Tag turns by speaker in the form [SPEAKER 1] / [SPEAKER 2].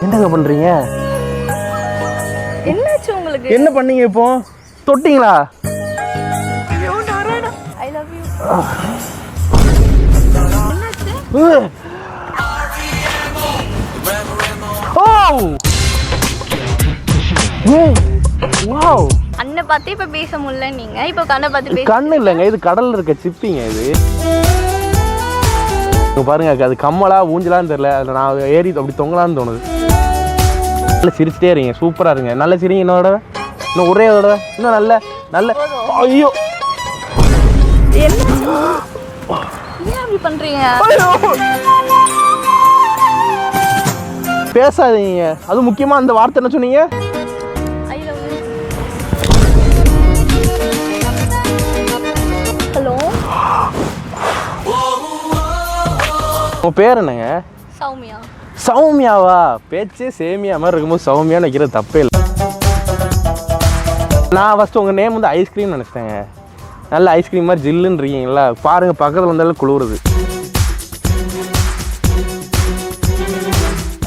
[SPEAKER 1] என்னங்க பண்றீங்க?
[SPEAKER 2] என்னாச்சு உங்களுக்கு?
[SPEAKER 1] என்ன பண்ணீங்க இப்போ? தொட்டிங்களா?
[SPEAKER 2] ஐயோ நாராயணா, ஐ லவ் யூ. என்னாச்சு?
[SPEAKER 1] Oh wow.
[SPEAKER 2] அண்ணனை பார்த்து இப்ப பேச முடியல நீங்க. இப்ப கண்ணை பார்த்து பேச.
[SPEAKER 1] கண்ணு இல்லைங்க, இது கடல்ல இருக்க சிப்பிங்க இது. பாருங்க, அது கம்மலா ஊஞ்சலான்னு தெரியல. அதில் நான் ஏறி அப்படி தொங்கலான்னு தோணுது. நல்லா சிரிச்சிட்டே இருங்க, சூப்பராக இருங்க. நல்ல சிரிங்க இன்னொரு தடவை, இன்னும் ஒரே தடவை, இன்னும் நல்ல நல்ல. ஐயோ
[SPEAKER 2] என்ன ஏன் அப்படி பண்றீங்க?
[SPEAKER 1] பேசாதீங்க. அது முக்கியமா அந்த வார்த்தை என்ன சொன்னீங்க?
[SPEAKER 2] ஐ லவ் யூ. ஹலோ,
[SPEAKER 1] உங்க பேர் என்னங்க?
[SPEAKER 2] சௌமியா.
[SPEAKER 1] சௌமியாவா? பேச்சே சேமியா மாதிரி இருக்கும்போது சௌமியான்னு வைக்கிறது தப்பே இல்லை. நான் ஃபஸ்ட்டு உங்கள் நேம் வந்து ஐஸ்கிரீம் நினச்சிட்டேங்க. நல்ல ஐஸ்கிரீம் மாதிரி ஜில்லுன்னு இருக்கீங்களா? பாருங்கள், பக்கத்தில் வந்தாலும் குளிருது.